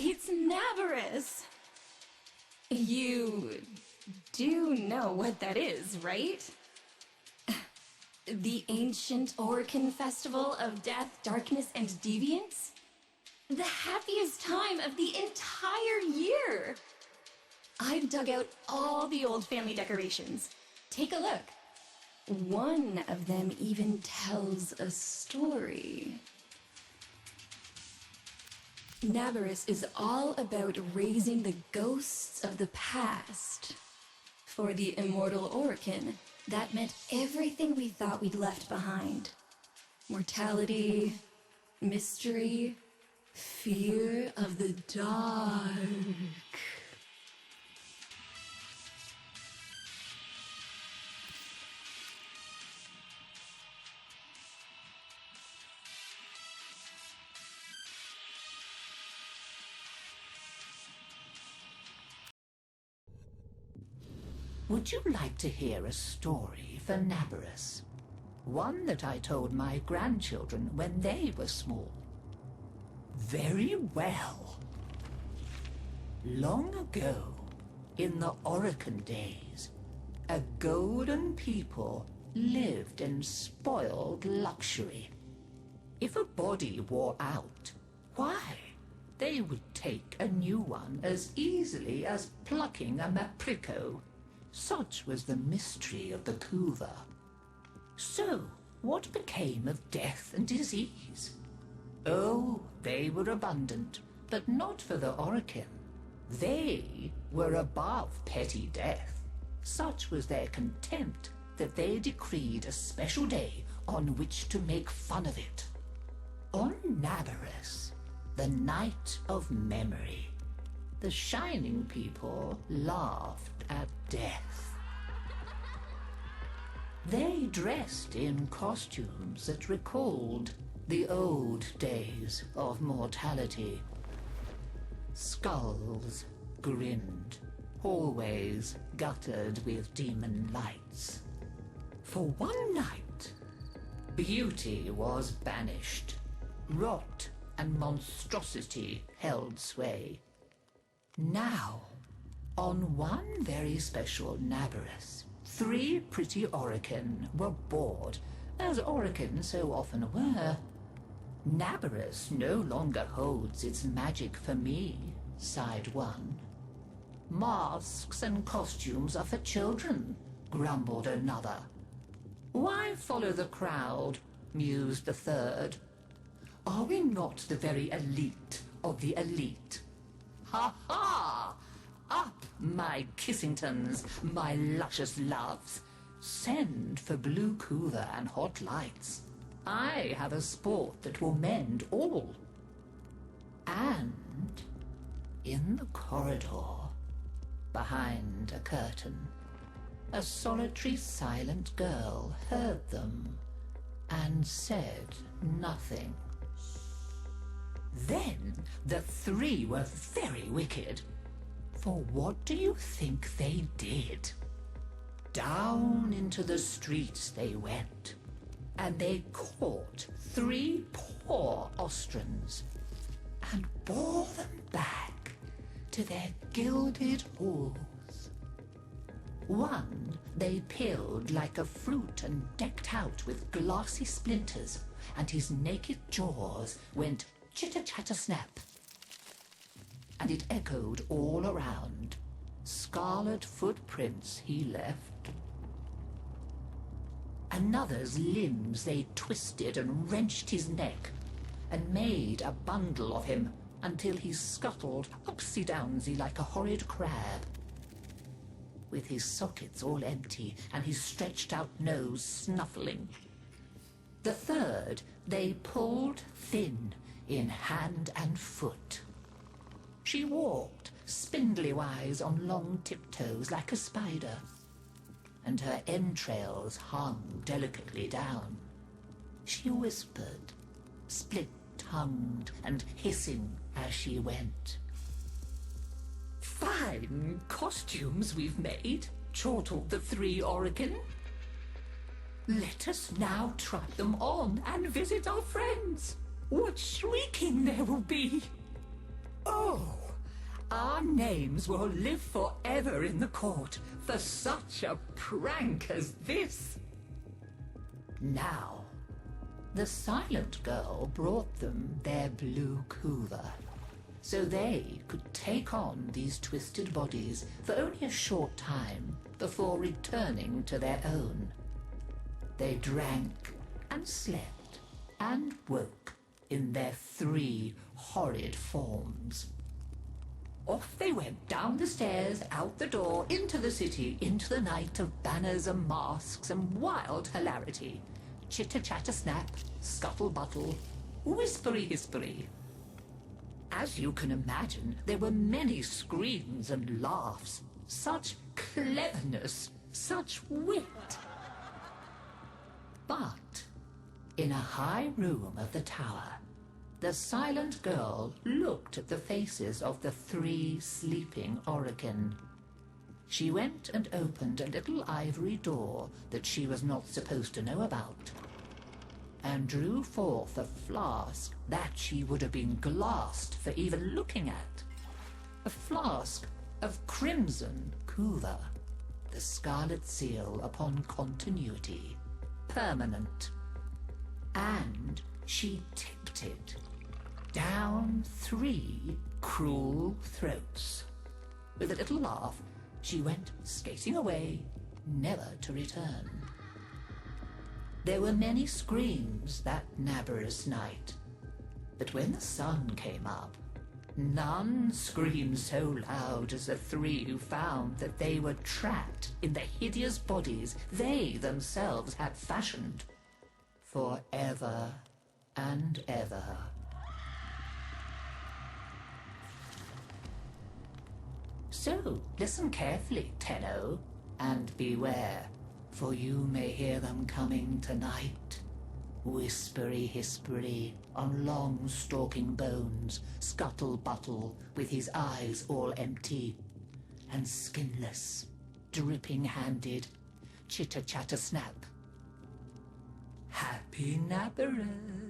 It's Navarus! You do know what that is, right? The ancient Orcan festival of death, darkness, and deviance? The happiest time of the entire year! I've dug out all the old family decorations. Take a look. One of them even tells a story. Navarus is all about raising the ghosts of the past. For the immortal Orcan, that meant everything we thought we'd left behind. Mortality, mystery, fear of the dark. Would you like to hear a story for Navarus? One that I told my grandchildren when they were small. Very well. Long ago, in the Orcan days, a golden people lived in spoiled luxury. If a body wore out, why, they would take a new one as easily as plucking a maprico. Such was the mystery of the Kuva. So, what became of death and disease? Oh, they were abundant, but not for the Orcan. They were above petty death. Such was their contempt that they decreed a special day on which to make fun of it. On Navarus, the night of memory, the shining people laughed at death. They dressed in costumes that recalled the old days of mortality. Skulls grinned, hallways guttered with demon lights. For one night, beauty was banished. Rot and monstrosity held sway. Now, on one very special Navarus, 3 pretty Orcan were bored, as Orcans so often were. Navarus no longer holds its magic for me, sighed one. Masks and costumes are for children, grumbled another. Why follow the crowd, mused the third. Are we not the very elite of the elite? Ha ha! Up, my Kissingtons, my luscious loves. Send for blue Kuva and hot lights. I have a sport that will mend all. And in the corridor, behind a curtain, a solitary silent girl heard them and said nothing. Then the 3 were very wicked. For what do you think they did? Down into the streets they went, and they caught 3 poor Austrians and bore them back to their gilded halls. One they peeled like a fruit and decked out with glassy splinters, and his naked jaws went chitter-chatter-snap. And it echoed all around. Scarlet footprints he left. Another's limbs they twisted and wrenched his neck, and made a bundle of him until he scuttled upsy-downsy like a horrid crab, with his sockets all empty and his stretched-out nose snuffling. The third they pulled thin in hand and foot. She walked spindly-wise on long tiptoes like a spider, and her entrails hung delicately down. She whispered, split-tongued and hissing as she went. Fine costumes we've made, chortled the 3 Orcan. Let us now try them on and visit our friends. What shrieking there will be! Oh, our names will live forever in the court for such a prank as this. Now, the silent girl brought them their blue couver, so they could take on these twisted bodies for only a short time before returning to their own. They drank and slept and woke in their 3 horrid forms. Off they went down the stairs, out the door, into the city, into the night of banners and masks and wild hilarity. Chitter-chatter-snap, scuttle-buttle, whispery-hispery. As you can imagine, there were many screams and laughs. Such cleverness, such wit. But in a high room of the tower, the silent girl looked at the faces of the 3 sleeping Orokin. She went and opened a little ivory door that she was not supposed to know about, and drew forth a flask that she would have been glassed for even looking at. A flask of crimson couver, the scarlet seal upon continuity, permanent. And she tipped it down 3 cruel throats. With a little laugh, she went skating away, never to return. There were many screams that nabberous night, but when the sun came up, none screamed so loud as the 3 who found that they were trapped in the hideous bodies they themselves had fashioned for ever and ever. So listen carefully, Tenno, and beware, for you may hear them coming tonight. Whispery-hispery on long stalking bones, scuttle-buttle with his eyes all empty, and skinless, dripping-handed, chitter-chatter-snap. Happy Nabberers!